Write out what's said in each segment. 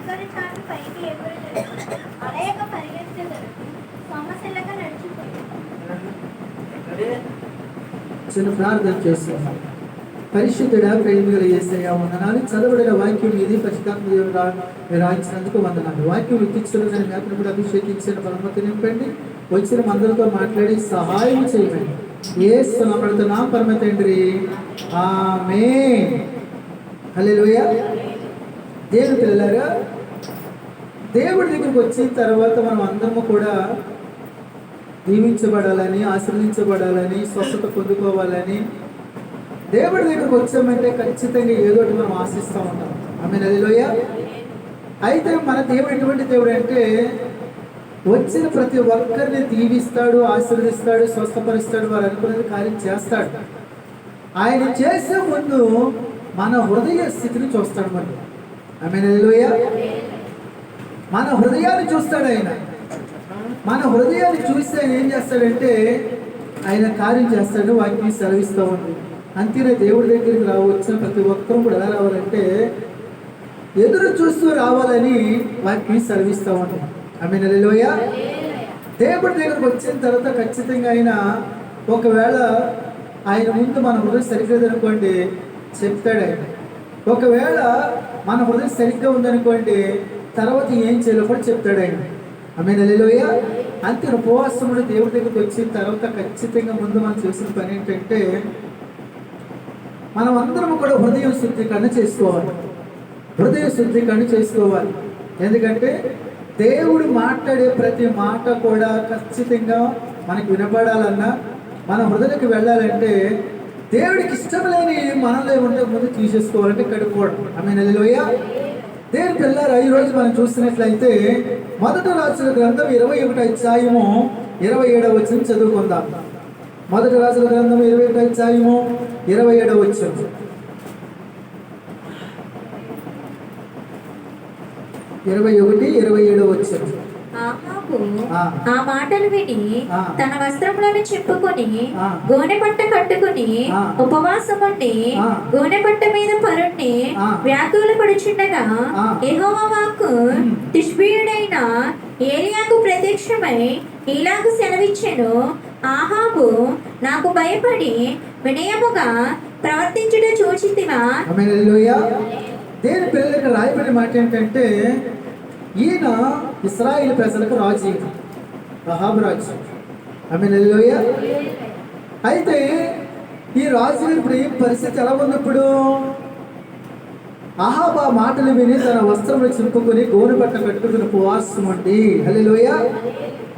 ఒక్కరి చాటు పైకి ఎగురుదరు, అనేక పరిగెత్తుదరు, సమస్యలుగా నడిచిపోయారు. చిన్న ప్రార్థన చేస్తున్నాం. పరిశుద్ధుడా, ప్రేమికుల యేసయ్యా వందనాలు. చదవబడిన వాక్యం ఇది పరిశుద్ధాత్మ దేవుడు రాయించినందుకు వందనాలు. వాక్యం ఎక్కించడం మేతను కూడా అభిషేకించిన బలమతి నింపండి. వచ్చిన మందరితో మాట్లాడి సహాయం చేయండి. యేసు నామమున పరమ తండ్రి, ఆమేన్. హల్లెలూయా. దేవుని పిల్లలారా, దేవుడి దగ్గరికి వచ్చిన తర్వాత మనం అందరము కూడా దీవించబడాలని, ఆశీర్వదించబడాలని, స్వస్థత పొందుకోవాలని దేవుడి దగ్గరకు వచ్చామంటే ఖచ్చితంగా ఏదో ఒకటి మనం ఆశిస్తూ ఉంటాం. ఆమేన్. హల్లెలూయా. అయితే మన దేవుడు ఎటువంటి దేవుడు అంటే వచ్చిన ప్రతి ఒక్కరిని దీవిస్తాడు, ఆశీర్వదిస్తాడు, స్వస్థపరుస్తాడు, వారు అనుకున్నది కార్యం చేస్తాడు. ఆయన చేసే ముందు మన హృదయ స్థితిని చూస్తాడు. మరి ఆమేన్. హల్లెలూయా. మన హృదయాన్ని చూస్తాడు ఆయన. మన హృదయాన్ని చూస్తే ఆయన ఏం చేస్తాడంటే ఆయన కార్యం చేస్తాడు. వాటిని సెలవిస్తూ ఉంది. అంతేనే దేవుడి దగ్గరికి వచ్చిన ప్రతి ఒక్కరూ కూడా ఎలా రావాలంటే ఎదురు చూస్తూ రావాలని వాటిని సెలవిస్తూ ఉంటాం. ఆమేన్. హల్లెలూయా. దేవుడి దగ్గరకు వచ్చిన తర్వాత ఖచ్చితంగా ఆయన ఒకవేళ ఆయన ముందు మన హృదయం సరిగ్గా అనుకోండి చెప్తాడు ఆయన. ఒకవేళ మన హృదయం సరిగ్గా ఉందనుకోండి తర్వాత ఏం చేయాలో కూడా చెప్తాడు ఆయన. ఆమేన్. హల్లెలూయా. అంతే ఉపవాసముడు దేవుడి దగ్గరికి వచ్చిన తర్వాత ఖచ్చితంగా ముందు మనం చేసిన పని ఏంటంటే మనం అందరం కూడా హృదయ శుద్ధీకరణ చేసుకోవాలి. హృదయ శుద్ధీకరణ చేసుకోవాలి. ఎందుకంటే దేవుడు మాట్లాడే ప్రతి మాట కూడా ఖచ్చితంగా మనకు వినపడాలన్నా, మన హృదయకి వెళ్ళాలంటే దేవుడికి ఇష్టం లేని మనలో ఉంటే ముందు తీసేసుకోవాలంటే కడుక్కోవడం. ఆమేన్. హల్లెలూయా. దేవుని పిల్లలారా, ఈ రోజు మనం చూస్తున్నట్లయితే మొదటి రాజుల గ్రంథం 21వ అధ్యాయము 27వ వచనం చదువుకుందాం. మొదటి రాజుల గ్రంథం 21వ అధ్యాయము 27వ వచనం. 21-27వ వచనం. ఆహాబు ఆ మాటలు విని తన వస్త్రములను చింపుకొని గోనె పట్ట కట్టుకుని ఉపవాసం ఉండి గోనె పట్ట మీద పరుణ్ణి వ్యాకుల పడుచుండగా యెహోవా వాక్కు తిష్బీయుడైన ఏలియాకు ప్రత్యక్షమై ఇలాగు సెలవిచ్చెను, ఆహాబు నాకు భయపడి వినయముగా ప్రవర్తించుట చూచితివా? ఆమేన్. హల్లెలూయా. దేవుని పిల్లలకు రాయబడిన మాట ఏంటంటే ఈయన ఇశ్రాయేలు ప్రజలకు రాజు, అహాబు రాజు. ఆమేన్. హల్లెలూయా. అయితే ఈ రాజు ఇప్పుడు ఏం పరిస్థితి ఎలా ఉన్నప్పుడు అహాబు ఆ మాటలు విని తన వస్త్రములు చింపుకొని గోనె పట్ట కట్టుకుని ఉపవాసం ఉండి. హల్లెలూయా.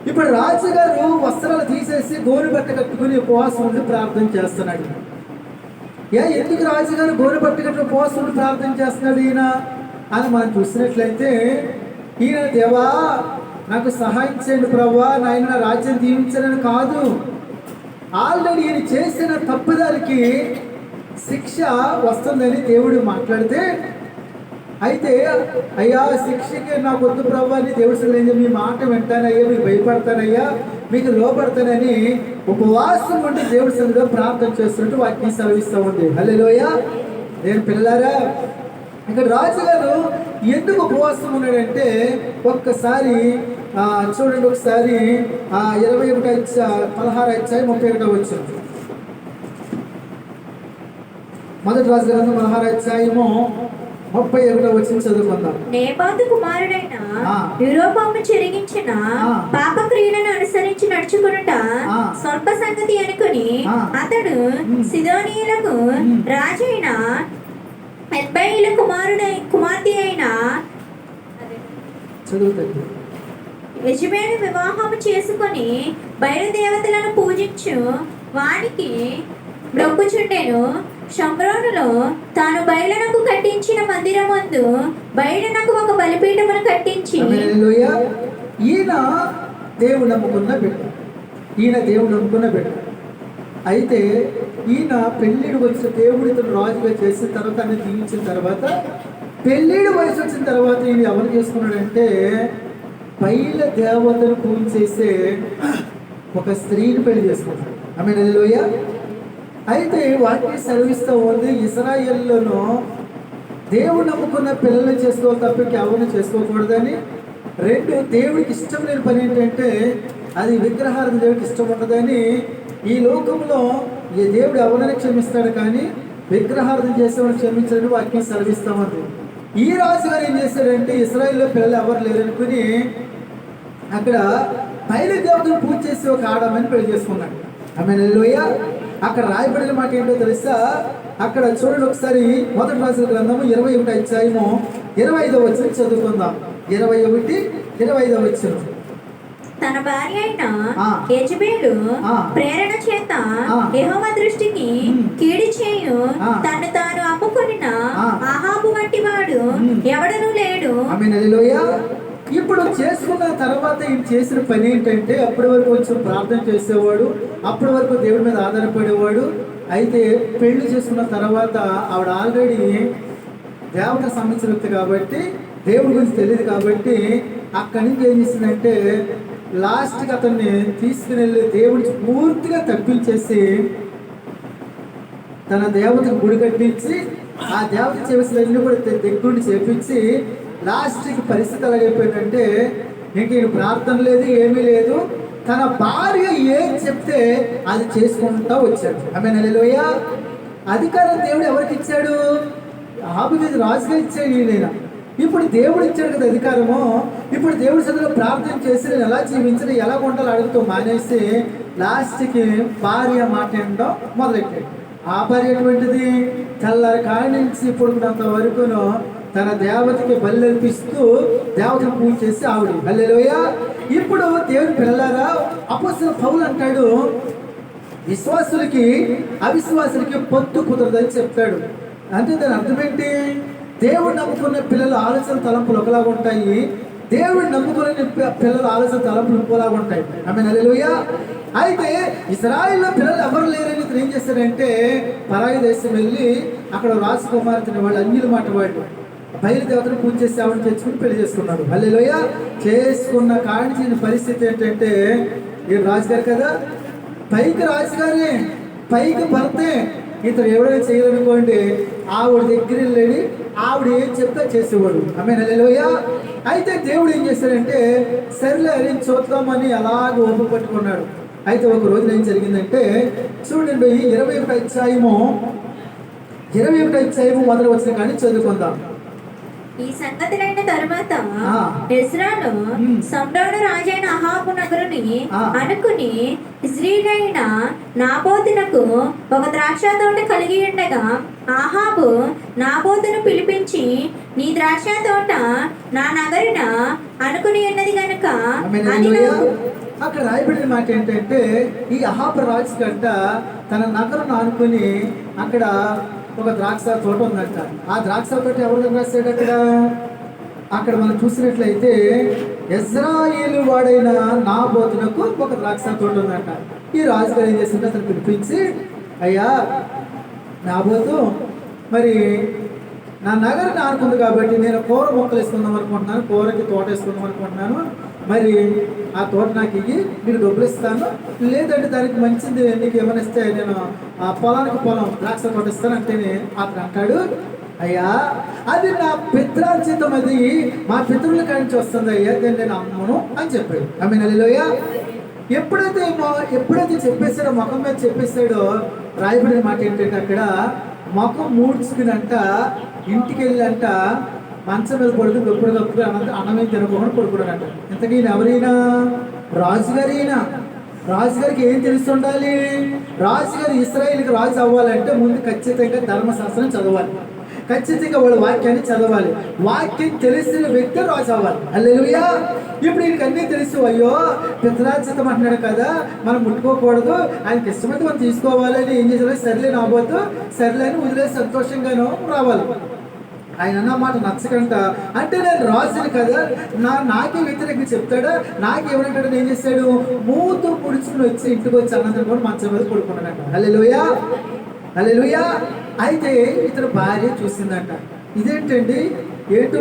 ఇప్పుడు రాజుగారు వస్త్రాలు తీసేసి గోనె పట్ట కట్టుకుని ఉపవాసం ఉండి ప్రార్థన చేస్తున్నాడు. ఎందుకు రాజుగారు గోనె పట్ట కట్టుకుని ఉపవాసం ఉండి ప్రార్థన చేస్తున్నాడు ఈయన అని మనం చూసినట్లయితే, ఈయన దేవా నాకు సహాయం చేయండి ప్రభువా, నాయన నా రాజ్యం దీవించాలని కాదు. ఆల్రెడీ ఈయన చేసిన తప్పుదారికి శిక్ష వస్తుందని దేవుడు మాట్లాడితే, అయితే అయ్యా శిక్షకి నాకు వద్దు ప్రభు అని దేవుడు మీ మాట వింటానయ్యా, మీకు భయపడతానయ్యా, మీకు లోపడతానని ఉపవాసం ఉండి దేవుడి సన్నిధిలో ప్రార్థన చేస్తున్నట్టు వాక్యం సెలవిస్తూ ఉంది. హల్లెలూయా. నేను పిల్లలారా, ఇక్కడ రాజుగారు ఎందుకు ఉపవాసం ఉన్నాడంటే ఒక్కసారి చూడండి, ఒకసారి 21-16 వచ్చింది. మొదటి రాజు గ్రంథం 16వ అధ్యాయము 31వ వచనం చదువుకుందాం. నేబాతు కుమారుడైన యెరోబాము చెరిగించిన పాప క్రియలను అనుసరించి నడుచుకొనుట స్వల్ప సంగతి అనుకుని అతడు సిదోనీయులకు రాజైన ఎత్బయీల కుమార్తె అయిన యెజబేలు వివాహము చేసుకొని బయలుదేవతలను పూజించు వానికి మొక్కుచుండెను. షమ్రోనులో తాను బయలునకు కట్టించిన మందిరమందు బయలునకు ఒక బలిపీఠమును కట్టించి. ఈయన దేవుడు నమ్ముకున్న బిడ్డ. అయితే ఈయన పెళ్ళిడు వచ్చిన దేవుడు ఇతను రాజుగా చేసిన తర్వాత అన్ని దీవించిన తర్వాత పెళ్ళిడు వయసు వచ్చిన తర్వాత ఈయన ఎవరు చేసుకున్నాడంటే బయలు దేవతను పూజ చేసే ఒక స్త్రీని పెళ్లి చేసుకున్నాడు. ఆమేన్. హల్లెలూయా. అయితే వాటిని సెలవిస్తూ ఉంది, ఇశ్రాయేలులోనూ దేవుడు నమ్ముకున్న పిల్లల్ని చేసుకోవాలి తప్ప ఎవరిని చేసుకోకూడదని. 2, దేవుడికి ఇష్టం లేని పని ఏంటంటే అది విగ్రహారాధన. దేవుడికి ఇష్టం ఉండదని. ఈ లోకంలో ఈ దేవుడు ఎవరైనా క్షమిస్తాడు కానీ విగ్రహారాధన చేసేవాడిని క్షమించడానికి వాక్యం సెలవిస్తామని. ఈ రాజుగారు ఏం చేశాడంటే ఇశ్రాయేల్లో పిల్లలు ఎవరు లేరనుకుని అక్కడ బయలు దేవతను పూజ చేసి ఒక ఆడమని పెళ్లి చేసుకున్నాడు. ఆమె హల్లెలూయ. అక్కడ రాయబడిన మాట ఏంటో తెలుసా? అక్కడ చూడండి ఒకసారి, మొదటి రాజుల గ్రంథము 21వ అధ్యాయము 25వ వచనం చదువుకుందాం. 21:25 వచనం. తన భార్య అయిన ఆ. యెజబెలు ఆ. ప్రేరణ చేత ఆ. యెహోవా దృష్టికి కీడు చేయు ఆ. తను తాను అమ్ముకొనిన ఆ. అహాబు వంటి వాడు ఎవడనూ లేడు. ఆమె హల్లెలూయ. ఇప్పుడు చేసుకున్న తర్వాత ఈయన చేసిన పని ఏంటంటే అప్పటి వరకు కొంచెం ప్రార్థన చేసేవాడు, అప్పటి వరకు దేవుడి మీద ఆధారపడేవాడు. అయితే పెళ్లి చేసుకున్న తర్వాత ఆవిడ ఆల్రెడీ దేవత సంబంధించిన వ్యక్తి కాబట్టి దేవుడి గురించి తెలియదు కాబట్టి అక్కడి నుంచి ఏం చేసిందంటే లాస్ట్కి అతన్ని తీసుకుని వెళ్ళి దేవుడికి పూర్తిగా తప్పించేసి తన దేవతకు గుడి కట్టించి ఆ దేవత చేసేవన్నీ కూడా దగ్గరుండి చేపించి లాస్ట్కి పరిస్థితి ఎలాగైపోయిందంటే ఇంక ఈయన ప్రార్థన లేదు, ఏమీ లేదు. తన భార్య ఏం చెప్తే అది చేసుకుంటూ వచ్చాడు. ఆమె హల్లెలూయ. అధికారం దేవుడు ఎవరికి ఇచ్చాడు? ఆబు మీద రాజుగా ఇచ్చాడు ఈయన. ఇప్పుడు దేవుడు ఇచ్చాడు కదా అధికారము. ఇప్పుడు దేవుడి సన్నిధిలో ప్రార్థన చేసి నేను ఎలా జీవించిన ఎలా ఉండాలో అడుగుతూ మానేసి లాస్ట్కి భార్య మాట వినడం మొదలెట్టాడు. ఆ భార్య ఎటువంటిది? తెల్లారి కాడి నుంచి ఇప్పుడున్నంత వరకును తన దేవతకి బలి అర్పిస్తూ దేవతను పూజ చేసి ఆవిడ. హల్లెలూయ. ఇప్పుడు దేవుని పిల్లలారా, అపొస్తలుడైన పౌలు అంటాడు విశ్వాసులకి అవిశ్వాసులకి పొత్తు కుదరదని చెప్తాడు. అంటే దాని అర్థం ఏంటి? దేవుడు నమ్ముకున్న పిల్లల ఆలోచన తలంపులు ఒకలాగా ఉంటాయి, దేవుడు నమ్ముకునే పిల్లల ఆలోచన తలంపులు ఇంకోలాగా ఉంటాయి. ఆమె హల్లెలూయ. అయితే ఇశ్రాయేల్లో పిల్లలు ఎవరు లేరని ఇతను ఏం చేశాడంటే పరాయి దేశం వెళ్ళి అక్కడ రాజకుమార్తెని వాళ్ళు అన్యుల మాట వాళ్ళు బయలుదేవతను పూజ చేసి ఆవిడని తెచ్చుకుని పెళ్లి చేసుకున్నాడు. హల్లెలూయ. చేసుకున్న కాడించిన పరిస్థితి ఏంటంటే ఈ రాజుగారు కదా, పైకి రాజుగారే, పైకి భర్తే. ఇతను ఎవరైనా చేయాలనుకోండి ఆవిడ దగ్గర వెళ్ళి ఆవిడ ఏం చెప్తా చేసేవాడు. ఆమె హల్లెలూయ. అయితే దేవుడు ఏం చేశాడంటే సరిలే అని చూద్దామని అలాగ ఓపిక పట్టుకున్నాడు. అయితే ఒక రోజు ఏం జరిగిందంటే చూడండి 21వ అధ్యాయము మొదలు వచ్చిన కానీ చదువుకుందాం. ఈ సంగతులైన తరువాత ఆ. ఎజ్రాను సంబ్రాను రాజైన అహాబు నగరుని ఆ. అనుకుని ఇజ్రాయేలైన నాబోతునకు ఒక ద్రాక్ష తోట కలిగి ఉండగా అహాబు నాబోతును పిలిపించి నీ ద్రాక్ష తోట నా నగరున అనుకుని ఉన్నది గనుక ఆమె అది హల్లెలూయ. నాకు అక్కడ రాయబడిన మాట ఏంటంటే ఈ అహాబు రాజు గంట తన నగరం ఆనుకుని అక్కడ ఒక ద్రాక్ష తోట ఉందంట. ఆ ద్రాక్ష తోట ఎవరు రాశాడు అక్కడ మనం చూసినట్లయితే ఇశ్రాయేలు వాడైన నాబోతునకు ఒక ద్రాక్ష తోట ఉందంట. ఈ రాజుగారు ఏం చేసింటే అతను పిలిపించి, అయ్యా నాబోతు, మరి నా నగరం ఆనుకుంది కాబట్టి నేను కూర మొక్కలు వేసుకుందాం అనుకుంటున్నాను, కూరకి తోట వేసుకుందాం అనుకుంటున్నాను, మరి ఆ తోట నాకు ఇవి మీకు డబ్బులు ఇస్తాను, లేదంటే దానికి మంచిది నీకు ఏమైనా ఇస్తే నేను ఆ పొలానికి పొలం ద్రాక్ష తోట ఇస్తాను అంటేనే అతను అంటాడు, అయ్యా అది నా పిత్రార్జితం, అది మా పితృల కాడి నుంచి వస్తుంది అయ్యా, దాన్ని నేను అమ్మను అని చెప్పాడు. ఆమె హల్లెలూయ. ఎప్పుడైతే చెప్పేసాడో ముఖం మీద చెప్పేసాడో రాయబడిన మాట ఏంటంటే అక్కడ ముఖం మూడ్చుకునంట ఇంటికి వెళ్ళంట మంచం మీద పడుకుని గొప్ప అన్నమే తినకుండా పడుకున్నాడంట. ఇంతకీ ఎవరైనా రాజుగారైనా రాజుగారికి ఏం తెలిసి ఉండాలి? రాజుగారు ఇశ్రాయేలుకి రాజు అవ్వాలంటే ముందు ఖచ్చితంగా ధర్మశాస్త్రం చదవాలి, ఖచ్చితంగా వాళ్ళ వాక్యాన్ని చదవాలి, వాక్యం తెలిసిన వ్యక్తి రాజు అవ్వాలి. హల్లెలూయా. ఇప్పుడు ఈయనకి అన్నీ తెలుసు, అయ్యో పిత్రార్జితం అంటున్నాడు కదా, మనం ముట్టుకోకూడదు, ఆయనకి ఇష్టమైతే మనం తీసుకోవాలని ఏం చేయాలి? సర్లే నాబోతు, సర్లే అని వదిలేసి సంతోషంగానూ రావాలి. ఆయన అన్నమాట నచ్చకంట, అంటే నేను రాజుని కదా, నాకే వ్యతిరేకంగా చెప్తాడా, నాకేమనంటాడు? ఏం చేస్తాడు? మూతు పుడుచుకుని వచ్చి ఇంటికి వచ్చి అన్నందుకు కూడా మంచం మీద పడుకున్నాడంట. హల్లెలూయా, హల్లెలూయా. అయితే ఇతను భార్య చూసిందంట, ఇదేంటండి, ఏంటి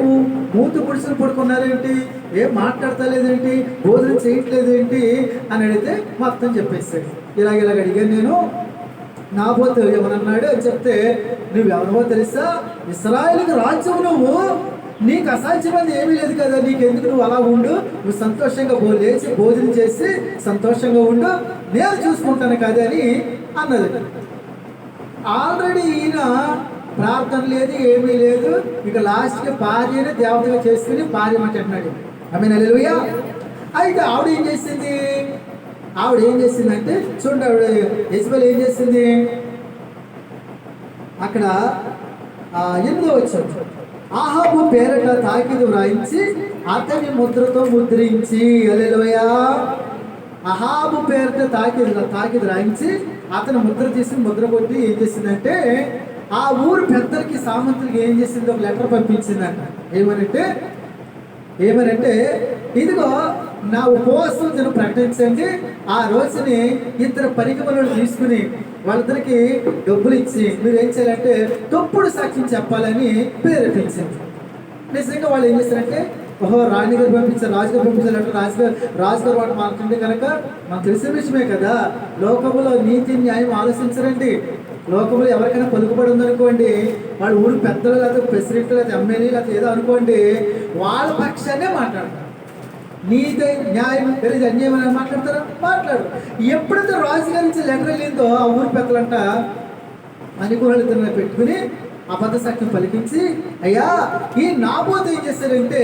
మూతు పుడుచుని పడుకున్నారేంటి, ఏం మాట్లాడతలేదేంటి, భోజనం చేయట్లేదేంటి అని అడిగితే మొత్తం చెప్పేస్తాడు. ఇలాగ అడిగాను నేను, నాబోతు ఏమన్నాడు అని చెప్తే, నువ్వెవరో తెలుసా, ఇశ్రాయేలుకి రాజ్యం నువ్వు, నీకు అసాధ్యమైనది ఏమీ లేదు కదా, నీకెందుకు, నువ్వు అలా ఉండు, నువ్వు సంతోషంగా లేచి భోజనం చేసి సంతోషంగా ఉండు, నేను చూసుకుంటాను కదా అని అన్నది. ఆల్రెడీ ఈయన ప్రార్థన లేదు, ఏమీ లేదు, ఇక లాస్ట్కి భార్యని దేవతగా చేసుకుని భార్య మాట అంటున్నాడు. ఆమె హల్లెలూయా. అయితే ఆవిడ ఏం చేసిందంటే చూడండి, ఆవిడ యెజబెల్ ఏం చేసింది, అక్కడ 8వ వచనం, ఆహాబు పేరట తాకీదు వ్రాయించి అతని ముద్రతో ముద్రించి, హల్లెలూయా, అహాబు పేరట తాకీదు రాయించి అతను ముద్ర తీసి ముద్ర కొట్టి ఏం చేసిందంటే, ఆ ఊరు పెద్దలకి సామంతులకి ఏం చేసింది, ఒక లెటర్ పంపించిందంట. ఏమనంటే ఇదిగో నా ఉపవాసం దినం ప్రకటించండి, ఆ రోజుని 2 పరిగమలను తీసుకుని వాళ్ళిద్దరికి డబ్బులు ఇచ్చి మీరు ఏం చేయాలంటే తప్పుడు సాక్ష్యం చెప్పాలని ప్రేరేపించింది. నిజంగా వాళ్ళు ఏం చేస్తారంటే, ఓహో రాణిగారు పంపించారు, రాజుగారు పంపించారంటే రాజుగారు వాడు మాట్లాడుతుంటే కనుక మనకు తెలిసిన విషయమే కదా, లోకంలో నీతి న్యాయం ఆలోచించరండి. లోకంలో ఎవరికైనా పలుకుబడి ఉందనుకోండి, వాళ్ళు ఊరు పెద్దలు లేకపోతే ప్రెసిడెంట్ లేకపోతే ఎమ్మెల్యే లేకపోతే ఏదో అనుకోండి, వాళ్ళ పక్షాన్నే మాట్లాడతారు. నీతి న్యాయం తెలియదు అన్యాయం అని మాట్లాడతారా, మాట్లాడు. ఎప్పుడైతే రాజుగారి నుంచి లెటర్ వెళ్ళిందో ఆ ఊరు పెద్దలంట అనుకూలతను పెట్టుకుని అబద్ధ సాక్ష్యం పలికించి, అయ్యా ఈ నాబోతు ఏం చేశాడంటే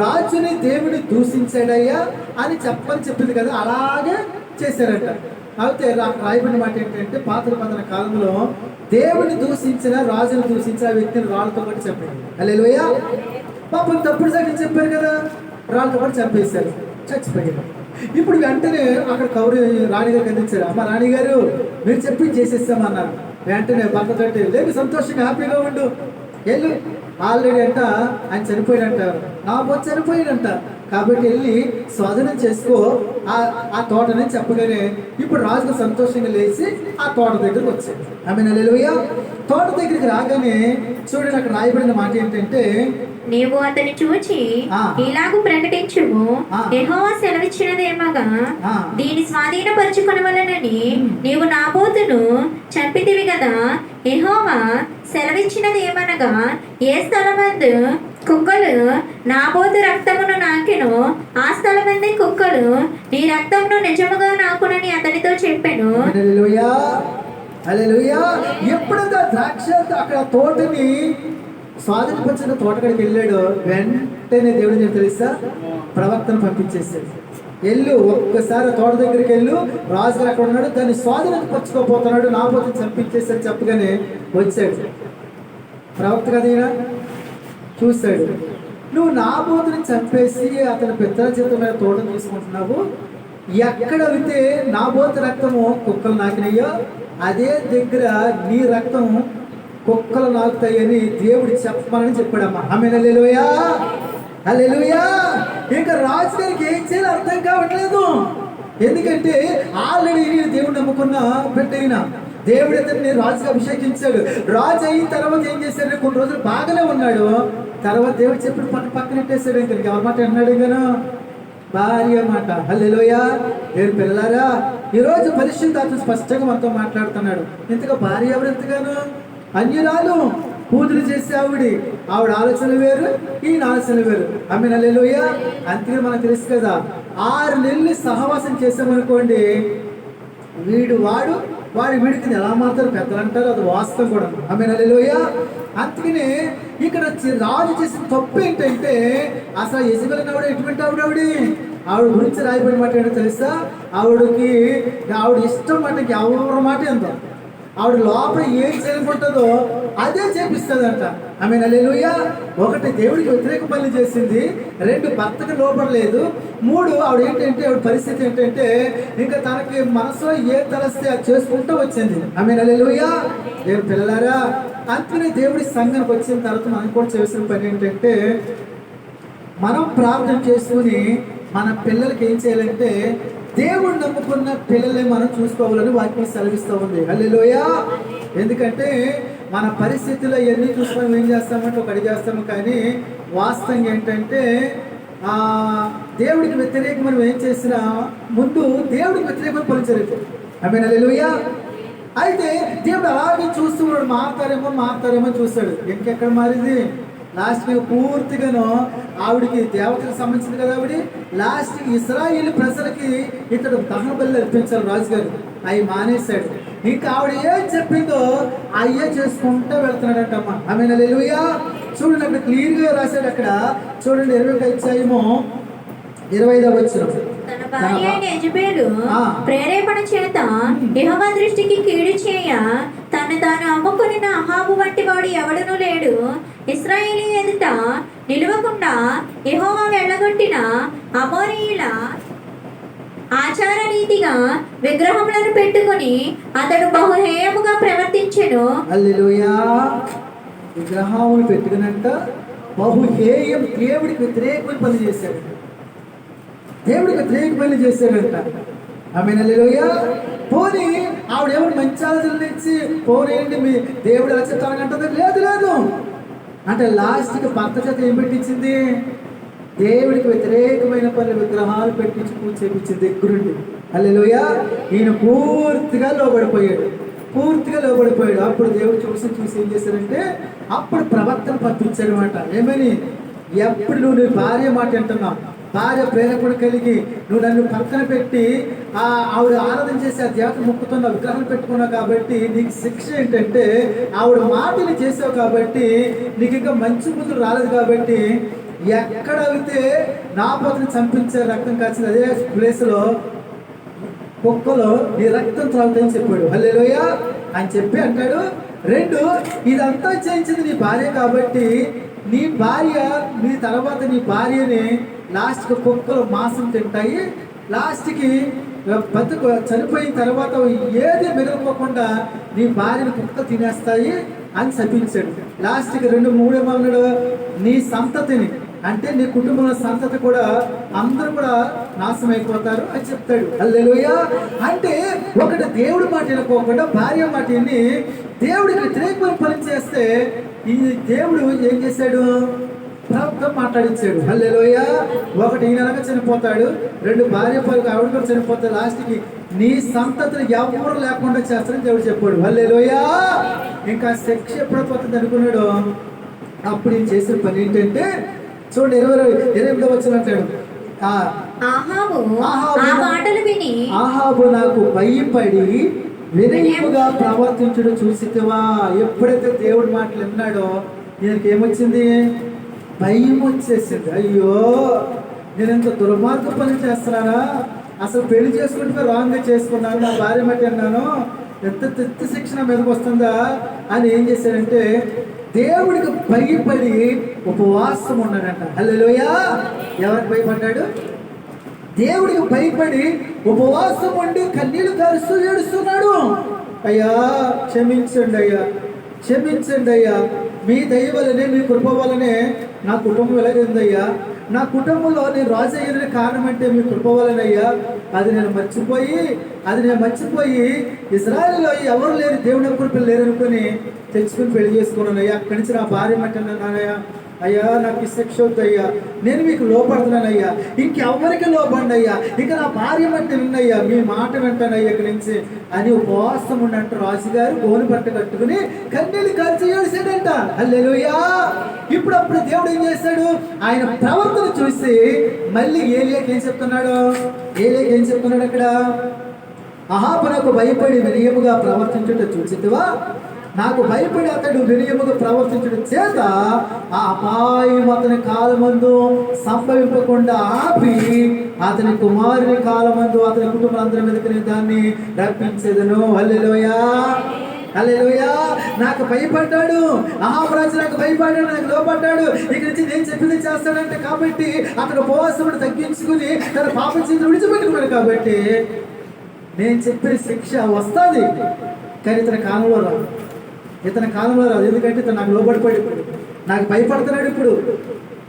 రాజుని దేవుని దూషించాడయ్యా అని చెప్పింది కదా, అలాగే చేశారంట. అయితే రాయబడిన మాట ఏంటంటే, పాత నిబంధన కాలంలో దేవుని దూషించిన, రాజుని దూషించిన ఆ వ్యక్తిని రాళ్ళతో పాటు చెప్పాడు. హల్లెలూయా. పాపం తప్పుడు సాక్ష్యం చెప్పారు కదా, రాళ్ళతో పాటు చంపేశారు, చచ్చిపోయారు. ఇప్పుడు వెంటనే అక్కడ రాణిగారికి అందించారు. అమ్మ రాణిగారు మీరు చెప్పి చేసేస్తామన్నారు. వెంటనే భర్తతో లేదు సంతోషంగా హ్యాపీగా ఉండు, వెళ్ళు, ఆల్రెడీ అంట ఆయన చనిపోయాడంట, నాబోతు చనిపోయాడంట, కాబట్టి వెళ్ళి స్వాధీనం చేసుకో ఆ తోటని చెప్పగానే ఇప్పుడు రాజుకు సంతోషంగా లేచి ఆ తోట దగ్గరికి వచ్చాడు. ఆమె హల్లెలూయా. తోట దగ్గరికి రాగానే చూడండి, అక్కడ రాయబడిన మాట ఏంటంటే, నీవు అతని చూచి ఇలాగూ ప్రకటించుము, యెహోవా సెలవిచ్చినదేమగా దీని స్వాధీనపరచుకొనవలెనని నీవు నాబోతును చంపితివి కదా. యెహోవా సెలవిచ్చినది ఏమనగా, ఏ స్థలమందు కుక్కలు నాబోతు రక్తమును నాకెను, ఆ స్థలమందే కుక్కలు నీ రక్తమును నిజముగా నాకునని అతనితో చెప్పాను. హల్లెలూయా, హల్లెలూయా. ఎప్పుడైతే ద్రాక్ష అక్కడ తోటని స్వాధీనపరిచిన తోటకాడికి వెళ్ళాడు, వెంటనే దేవుడు ఏం తెలుసా, ప్రవక్తను పంపించేసాడు. వెళ్ళు ఒక్కసారి తోట దగ్గరికి వెళ్ళు, రాజుగారు అక్కడ ఉన్నాడు, దాన్ని స్వాధీనపరచుకోపోతున్నాడు, నాబోతుని చంపించేసాడు చెప్పగానే వచ్చాడు. ప్రవక్త కదా చూశాడు, నువ్వు నాబోతుని చంపేసి అతని పెద్దల చేత మీద తోటను తీసుకుంటున్నావు, ఎక్కడ అయితే నాబోతు రక్తము కుక్కలు నాకినయ్యో అదే దగ్గర నీ రక్తం కుక్కలు నాకుతాయని దేవుడు చెప్పమని చెప్పాడమ్మా. ఆమేన్, హల్లెలూయా, హల్లెలూయా. ఇంకా రాజుగారికి ఏం చేయాలో అర్థం కావట్లేదు. ఎందుకంటే ఆల్రెడీ దేవుడు నమ్ముకున్న బిడ్డ, దేవుడు అతన్ని రాజుగా అభిషేకించాడు. రాజు అయిన తర్వాత ఏం చేశాడు, కొన్ని రోజులు బాగానే ఉన్నాడు, తర్వాత దేవుడు చెప్పిన పక్కనెట్టేశాడు. ఇంకా ఎవరి మాట అన్నాడు, ఇంకను భార్య మాట. హల్లెలూయా. దేవుని పిల్లలారా, ఈరోజు పరిశుద్ధాత్మ స్పష్టంగా మనతో మాట్లాడుతున్నాడు. ఇంతగా భార్య ఎవరు, ఎంతగానో అన్యురాలు, పూజలు చేసే ఆవిడ ఆలోచన వేరు, ఈయన ఆలోచన వేరు. ఆమేన్, హల్లెలూయా. అందుకే మనకు తెలుసు కదా, 6 నెలలు సహవాసం చేసామనుకోండి, వీడికి ఎలా మాత్రం పెద్దలు అంటారు, అది వాస్తవం కూడా. ఆమేన్, హల్లెలూయా. అందుకనే ఇక్కడ రాజు చేసిన తప్పు ఏంటంటే, అసలు యెజబెల్ ఆవిడ ఎటువంటి ఆవిడ గురించి రాయబడిన మాట ఏంటో తెలుసా, ఆవిడ ఇష్టం మాట ఎవరి మాట ఎంతో, ఆవిడ లోపల ఏం చేయకుంటుందో అదే చేపిస్తుందంట. ఆమేన్, హల్లెలూయా. 1 దేవుడికి వ్యతిరేక పనులు చేసింది, 2 భర్తకు లోపడలేదు, 3 ఆవిడ పరిస్థితి ఏంటంటే ఇంకా తనకి మనసులో ఏ తలస్తే అది చేసుకుంటూ వచ్చింది. ఆమేన్, హల్లెలూయా. దేవుని పిల్లలారా, అందుకనే దేవుడి సంఘానికి వచ్చిన తర్వాత మనం కూడా చేసిన పని ఏంటంటే, మనం ప్రార్థన చేసుకుని మన పిల్లలకి ఏం చేయాలంటే, దేవుడు నమ్ముకున్న పిల్లలే మనం చూసుకోవాలని వాక్యం సెలవిస్తూ ఉంది. హల్లెలూయా. ఎందుకంటే మన పరిస్థితుల్లో ఎన్ని చూసుకొని ఏం చేస్తామంటే ఒక అడిగేస్తాము, కానీ వాస్తవం ఏంటంటే దేవుడికి వ్యతిరేకం మనం ఏం చేసినా ముందు దేవుడికి వ్యతిరేకమైన పని జరుగుతుంది. ఆమేన్, హల్లెలూయా. అయితే దేవుడు అలాగే చూస్తున్నాడు, మారుతారేమో చూస్తాడు. ఇంకెక్కడ మారింది? లాస్ట్కి పూర్తిగాను ఆవిడికి దేవతలకు సంబంధించింది కదా ఆవిడ. లాస్ట్కి ఇశ్రాయేలు ప్రజలకి ఇతడు దహన బలి అర్పించాలి రాజుగారు, అవి మానేశాడు. ఇంకా ఆవిడ ఏం చెప్పిందో అయ్యే చేసుకుంటూ వెళ్తున్నాడంటమ్మా. ఆమె హల్లెలూయా. చూడండి అక్కడ క్లియర్గా రాశాడు. అక్కడ చూడండి 21 అధ్యాయము 25వ వచనం. తన భార్య అయిన యెజెబెలు ప్రేరేపణ చేత యెహోవా దృష్టికి కీడు చేయ తను తాను అమ్ముకొనిన అహాబు వంటి వాడు ఎవడునూ లేడు. ఇశ్రాయేలు ఎదుట నిలవకుండా యెహోవా వెళ్ళగొట్టిన అమోరీయుల ఆచార రీతిగా విగ్రహములను పెట్టుకొని అతడు బహుహేయముగా ప్రవర్తించెను. హల్లెలూయా. విగ్రహములు పెట్టుకునంట బహుహేయం, దేవుడికి వ్యతిరేకమైన పని చేశాడు, దేవుడికి వ్యతిరేక పని చేశాడంట. ఆమె హల్లెలూయా. పోనీ ఆవిడేమో మంచి ఆలోచనలు ఇచ్చి పోనీయండి మీ దేవుడు ఎలా చెప్తానంటది? లేదు. అంటే లాస్ట్కి భర్త చేత ఏం పెట్టించింది? దేవుడికి వ్యతిరేకమైన పనులు విగ్రహాలు పెట్టించి పూజ చేయించింది దగ్గరుండి. హల్లెలూయా. ఈయన పూర్తిగా లోబడిపోయాడు. అప్పుడు దేవుడు చూసి ఏం చేశారంటే అప్పుడు ప్రవర్తన పంపించాడు అనమాట. ఏమని? ఎప్పుడు నువ్వు నీ భార్య మాట వింటున్నావు, భార్య ప్రేరేపణ కలిగి నువ్వు నన్ను పక్కన పెట్టి ఆవిడ ఆరాధన చేసి ఆ దేవత మొక్కుతున్న విగ్రహం పెట్టుకున్నావు కాబట్టి నీకు శిక్ష ఏంటంటే ఆవిడ మాటలు చేసావు కాబట్టి నీకు ఇంకా మంచి బుద్ధులు రాలేదు. కాబట్టి ఎక్కడ అయితే నా పోతని చంపించే రక్తం కాల్చింది అదే ప్లేస్లో కుక్కలో నీ రక్తం త్రాగుతాయని చెప్పాడు. హల్లెలూయా అని చెప్పి అంటాడు. 2, ఇదంతా చేయించింది నీ భార్య కాబట్టి నీ తర్వాత నీ భార్యని లాస్ట్కి కుక్కలు మాంసం తింటాయి, లాస్ట్కి చనిపోయిన తర్వాత ఏది మిగలిపోకుండా నీ భార్యను కుక్క తినేస్తాయి అని శపించాడు. లాస్ట్కి 2, 3 ఏమన్నాడు? నీ సంతతిని, అంటే నీ కుటుంబంలో సంతతి కూడా అందరూ కూడా నాశనం అయిపోతారు అని చెప్తాడు. హల్లెలూయా. అంటే ఒకటి దేవుడి మాట వినుకోకుండా భార్య మాట విని దేవుడికి వ్యతిరేకమైన పని చేస్తే ఈ దేవుడు ఏం చేశాడు? ప్రభుత్వం మాట్లాడించాడు. హల్లెలూయా. ఒకటి ఈయనగా చనిపోతాడు, 2 భార్య పరుగు ఆవిడ కూడా చనిపోతాడు, లాస్ట్కి నీ సంతతిని ఎవరు లేకుండా చేస్తారని దేవుడు చెప్పాడు. హల్లెలూయా. ఇంకా శిక్ష ఎప్పుడైపోతుంది అనుకున్నాడు. అప్పుడు ఈయన చేసిన పని ఏంటంటే చూడండి 28వ వచనం అంటాడు, ఆహాబు నాకు భయపడి వినయముగా ప్రవర్తించడం చూసితివా. ఎప్పుడైతే దేవుడి మాటలు విన్నాడో ఈయనకి ఏమొచ్చింది? భయం వచ్చేసింది. అయ్యో నేను ఇంత దుర్మార్గ పని చేస్తున్నానా, అసలు పెళ్లి చేసుకుంటే రాంగ్గా చేసుకున్నాను, నా భార్య మట్టి అన్నాను, ఎంత శిక్షణ మీదకి వస్తుందా అని ఏం చేశాడంటే దేవుడికి భయపడి ఉపవాసం ఉన్నాడంట. హల్లెలూయా. ఎవరికి భయపడ్డాడు? దేవుడికి భయపడి ఉపవాసం ఉండి కన్నీళ్లు కారుస్తూ ఏడుస్తున్నాడు. అయ్యా క్షమించండి అయ్యా, మీ దయ వల్లనే మీ కృప వల్లనే నా కుటుంబం వెలగిందయ్యా, నా కుటుంబంలో నేను రాజు అయ్యే కారణం అంటే మీ కృప వల్లనయ్యా. అది నేను మర్చిపోయి ఇజ్రాయెల్లో ఎవరు లేరు, దేవుని కృపలు లేరు అనుకుని తెచ్చుకుని పెళ్లి చేసుకున్నాను అయ్యా. అక్కడి నుంచి నా భార్య మట్టన్నానయ్యా, అయ్యా నాకు శిక్ష అవుతాయ్యా, నేను మీకు లోపడుతున్నానయ్యా, ఇంకెవరికి లోపండి అయ్యా, ఇక నా భార్య మట్టి విన్నయ్యా, మీ మాట వింటానయ్యా ఇక్కడి నుంచి అని ఉపవాసం ఉన్నట్టు రాజుగారు గోను పట్ట కట్టుకుని కన్నీళ్ళు ఖర్చు చేసాడంట. హల్లెలూయా. అప్పుడు దేవుడు ఏం చేశాడు? ఆయన ప్రవర్తన చూసి మళ్ళీ ఏలియాకి ఏం చెప్తున్నాడు? అక్కడ అహాబు నాకు భయపడి వినయముగా ప్రవర్తించుట చూచితివా, నాకు భయపడి అతడు వినయముగా ప్రవర్తించడం చేత ఆ అపాయం అతని కాలమందు సంభవింపకుండా ఆపి అతని కుమారుని కాలమందు అతని కుటుంబాలందరి మీదకి దాన్ని రప్పించేదను. హల్లెలూయా. నాకు భయపడ్డాడు అహాబు రాజు, నాకు భయపడ్డాడు, నాకు లోపడ్డాడు, ఇక్కడి నుంచి నేను చెప్పింది చేస్తాడంటే కాబట్టి అతను ఉపవాసమును తగ్గించుకుని తన పాప చేతులు విడిచిపెట్టుకున్నాడు. కాబట్టి నేను చెప్పిన శిక్ష వస్తుంది, కానీ ఇతని కాలంలో రాదు. ఎందుకంటే ఇతను నాకు లోబడిపోయాడు, నాకు భయపడుతున్నాడు. ఇప్పుడు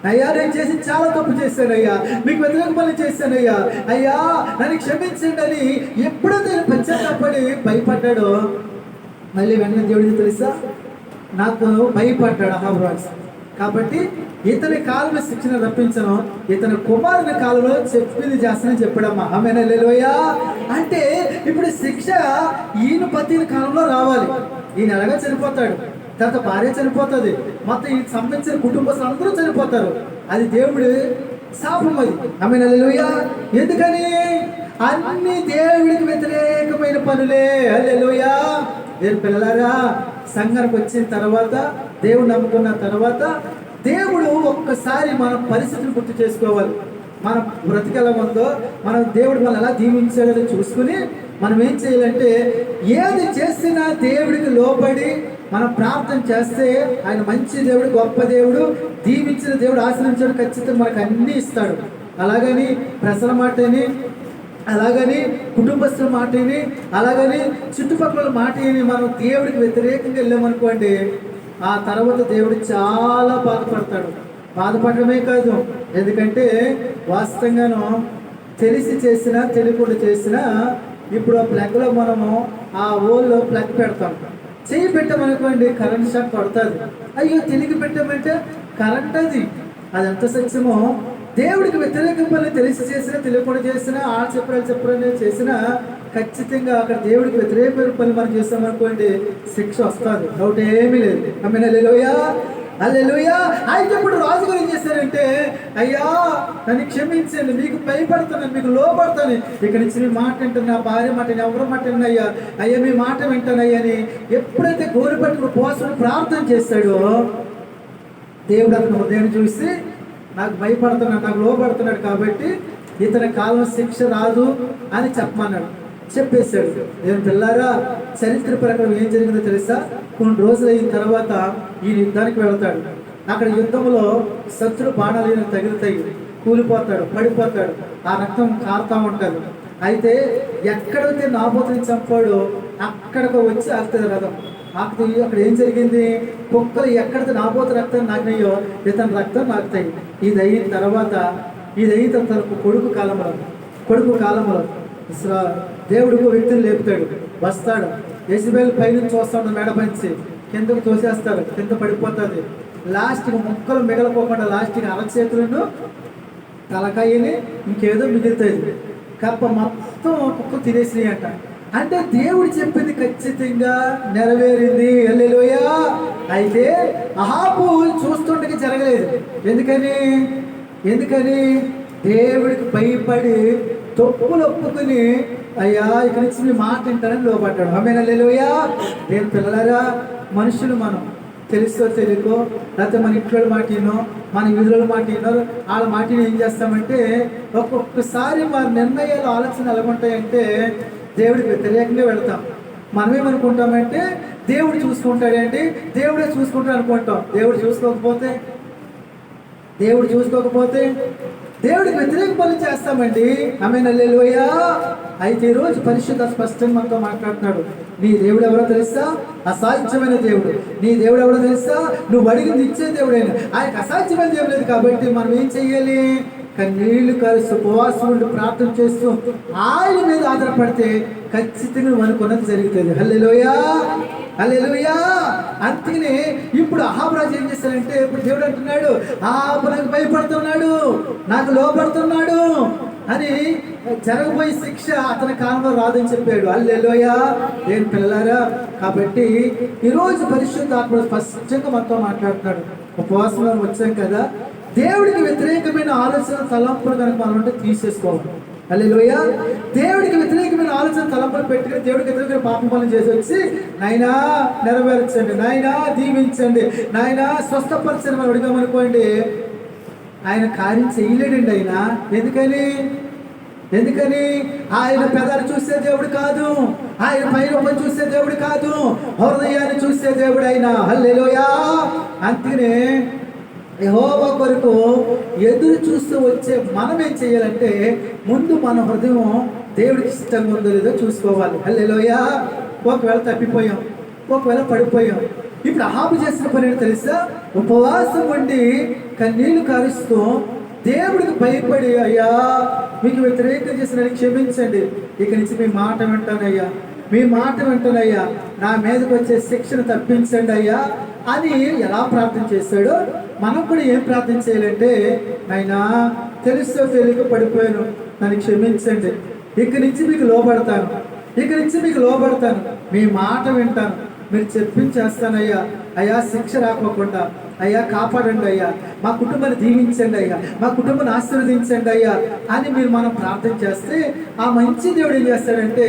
అయ్యా నేను చేసి చాలా తప్పు చేశాను అయ్యా, మీకు వ్యతిరేక పని చేశానయ్యా, అయ్యా నన్ను క్షమించండి అని ఎప్పుడైతే పశ్చాత్తాపడి భయపడ్డాడో మళ్ళీ వెంటనే దేవుడికి తెలుసా నాకు భయపడ్డాడు అహాబు రాజు. కాబట్టి ఇతని కాలంలో శిక్షణ రప్పించను, ఇతని కుమారుని కాలంలో చెప్పింది చేస్తానని చెప్పాడమ్మా. ఆమేన్, హల్లెలూయా. అంటే ఇప్పుడు శిక్ష ఈయన పతిని కాలంలో రావాలి. ఈయన ఎలాగో చనిపోతాడు, తర్వాత భార్య చనిపోతుంది, మొత్తం ఈ సంబంధించిన కుటుంబస్తులు అందరూ చనిపోతారు. అది దేవుడి శాపం అది. ఆమేన్, హల్లెలూయా. ఎందుకని? అన్ని దేవుడికి వ్యతిరేకమైన పనులే. హల్లెలూయా. దేవుని పిల్లలారా, సంఘానికి వచ్చిన తర్వాత, దేవుడు నమ్ముకున్న తర్వాత దేవుడు ఒక్కసారి మన పరిస్థితిని గుర్తు చేసుకోవాలి. మన బ్రతికెలా ఉందో, మనం దేవుడు మనం ఎలా దీవించాడో చూసుకుని మనం ఏం చేయాలంటే, ఏది చేసినా దేవుడికి లోబడి మనం ప్రార్థన చేస్తే ఆయన మంచి దేవుడు, గొప్ప దేవుడు, దీవించిన దేవుడు, ఆశ్రయించాడు, ఖచ్చితంగా మనకు అన్నీ ఇస్తాడు. అలాగని ప్రజల మాటని, అలాగని కుటుంబస్తుల మాటని, అలాగని చుట్టుపక్కల మాటని మనం దేవుడికి వ్యతిరేకంగా వెళ్ళామనుకోండి, ఆ తర్వాత దేవుడు చాలా బాధపడతాడు. బాధపడమే కాదు, ఎందుకంటే వాస్తవంగాను తెలిసి చేసినా తెలియకుండా చేసినా, ఇప్పుడు ఆ ప్లగ్లో మనము ఆ ఓల్లో ప్లగ్ పెడతాం, చెయ్యి పెట్టామనుకోండి కరెంట్ షాక్ పడుతుంది. అయ్యో తెలిగి పెట్టామంటే కరెంట్ అది ఎంత సత్యమో. దేవుడికి వ్యతిరేక పనులు తెలిసి చేసినా తెలియకుండా చేసినా, ఆ చెప్పారని చేసినా ఖచ్చితంగా అక్కడ దేవుడికి వ్యతిరేక పనులు మనం చేస్తామనుకోండి శిక్ష వస్తుంది, డౌట్ ఏమీ లేదు. ఆమేన్, హల్లెలూయా, హల్లెలూయా. అయితే ఇప్పుడు రాజుగారు ఏం చేశారంటే, అయ్యా నన్ను క్షమించండి, మీకు భయపడతాను, మీకు లోపడతాను, ఇక్కడి నుంచి మీ మాట వింటాను, నా భార్య మాట ఎవరి మాట విన్నయ్యా, అయ్యా మీ మాట వింటానయ్యా అని ఎప్పుడైతే గోరు పట్టుకుని పోసుకుని ప్రార్థన చేస్తాడో, దేవుడు అతను హృదయాన్ని చూసి నాకు భయపడుతున్నాడు, నాకు లోపడుతున్నాడు కాబట్టి ఇతని కాలం శిక్ష రాదు అని చెప్పమన్నాడు. చెప్పేశాడు. దేవుని పిల్లారా, చరిత్ర ప్రకారం ఏం జరిగిందో తెలుసా? కొన్ని రోజులు అయిన తర్వాత ఈ యుద్ధానికి వెళతాడు. అక్కడ యుద్ధంలో శత్రు బాణాలు తగులుతాయి, కూలిపోతాడు, పడిపోతాడు, ఆ రక్తం కారుతూ ఉంటాడు. అయితే ఎక్కడైతే నాబోతుని చంపాడో అక్కడికి వచ్చి ఆగుతుంది రథం. అక్కడ ఏం జరిగింది? కుక్కలు ఎక్కడైతే నాబోతు రక్తం నాకినాయో ఇతని రక్తం నాకుతాయి. ఇది అయిన తర్వాత తనకు కొడుకు కాలంలో దేవుడికి వ్యక్తిని లేపుతాడు, వస్తాడు, యెజబెల్ పైనుంచి చూస్తాడు, మెడ పంచి కిందకు తోసేస్తాడు, కింద పడిపోతుంది. లాస్ట్కి ముక్కలు మిగలపోకుండా లాస్ట్కి అరచేతులను తలకాయని ఇంకేదో మిగులుతుంది, కప్ప మొత్తం కుక్క తినేసినాయి అంట. అంటే దేవుడు చెప్పింది ఖచ్చితంగా నెరవేరింది. హల్లెలూయా. అయితే అహాబు చూస్తుండగా జరగలేదు. ఎందుకని దేవుడికి భయపడి తప్పులు ఒప్పుకుని, అయ్యా ఇక్కడి నుంచి మీ మాట వింటానని లోపడ్డాడు. ఆమేన్, హల్లెలూయా. నేను పిల్లలారా, మనుషులు మనం తెలుసో తెలియకో, లేకపోతే మన ఇంట్లో మాట వినో, మన వీధుల మాట వినో, వాళ్ళ మాట ఏం చేస్తామంటే ఒక్కొక్కసారి వారి నిర్ణయాలు ఆలోచన ఎలా ఉంటాయంటే దేవుడికి వ్యతిరేకంగా వెళతాం. మనమేమనుకుంటామంటే దేవుడు చూసుకుంటాడండి, దేవుడే చూసుకుంటాడు అనుకుంటాం. దేవుడు చూసుకోకపోతే దేవుడికి వ్యతిరేక పనులు చేస్తామండి. ఆమేన్, హల్లెలూయా. అయితే ఈరోజు పరిశుద్ధ స్పష్టంగా మనతో మాట్లాడుతున్నాడు. నీ దేవుడు ఎవరో తెలుసా? అసాధ్యమైన దేవుడు. నీ దేవుడు ఎవరో తెలుసా? నువ్వు అడిగింది ఇచ్చే దేవుడైన ఆయనకు అసాధ్యమైన దేవుడు లేదు. కాబట్టి మనం ఏం చెయ్యాలి? కన్నీళ్లు కలిసి ఉపవాసం ఉండి ప్రార్థన చేస్తూ ఆయన మీద ఆధారపడితే ఖచ్చితంగా నువ్వు అనుకున్నది జరుగుతుంది. హల్లెలూయా, హల్లెలూయా. అందుకనే ఇప్పుడు అహాబు రాజు ఏం చేస్తాడంటే, ఇప్పుడు దేవుడు అంటున్నాడు, అహాబు నాకు భయపడుతున్నాడు, నాకు లోపడుతున్నాడు అని జరగబోయే శిక్ష అతని కాలంలో రాదని చెప్పాడు. హల్లెలూయా. ఏం పిల్లలారా, కాబట్టి ఈరోజు పరిశుద్ధాత్మ స్పష్టంగా మనతో మాట్లాడుతున్నాడు. ఉపవాసంలో వచ్చాం కదా, దేవుడికి వ్యతిరేకమైన ఆలోచన తలంపులు కనుక మనం అంటే తీసేసుకోవాలి. హల్లెలూయా. దేవుడికి వ్యతిరేకమైన ఆలోచన తలంపులు పెట్టుకుని దేవుడికి వ్యతిరేకమైన పాపం పనులు చేసి వచ్చి, నాయనా నెరవేర్చండి, నాయనా దీవించండి, నాయనా స్వస్థపరచండి మనం అడిగామనుకోండి, ఆయన కార్యం చేయలేడండి. ఆయన ఎందుకని ఆయన పెదాలు చూసే దేవుడు కాదు, ఆయన పైరూపం చూసే దేవుడు కాదు, హృదయాన్ని చూసే దేవుడు ఆయన. హల్లెలూయా. అందుకనే యెహోవా కొరకు ఎదురు చూస్తూ వచ్చే మనం ఏం చేయాలంటే, ముందు మన హృదయం దేవుడికి ఇష్టంగా ఉందో లేదో చూసుకోవాలి. హల్లెలూయా. ఒకవేళ తప్పిపోయాం, ఒకవేళ పడిపోయాం. ఇప్పుడు అహాబు చేసిన పని ఏంటో తెలుసా? ఉపవాసం ఉండి కన్నీళ్లు కారుస్తూ దేవుడికి భయపడి, అయ్యా మీకు వ్యతిరేకం చేసిన క్షమించండి, ఇక నుంచి మీ మాట వింటానయ్యా, మీ మాట వింటానయ్యా, నా మీదకి వచ్చే శిక్షను తప్పించండి అయ్యా అని ఎలా ప్రార్థన చేశాడో మనం కూడా ఏం ప్రార్థన చేయాలంటే, అయినా తెలుసో తెలియక పడిపోయాను, నన్ను క్షమించండి, ఇక్కడి నుంచి మీకు లోబడతాను, ఇక్కడి నుంచి మీకు లోబడతాను, మీ మాట వింటాను, మీరు చెప్పించేస్తానయ్యా, అయ్యా శిక్ష రాకోకుండా అయ్యా కాపాడండి అయ్యా, మా కుటుంబాన్ని దీవించండి అయ్యా, మా కుటుంబాన్ని ఆశీర్వదించండి అయ్యా అని మనం ప్రార్థన చేస్తే ఆ మంచి దేవుడు ఏం చేస్తాడంటే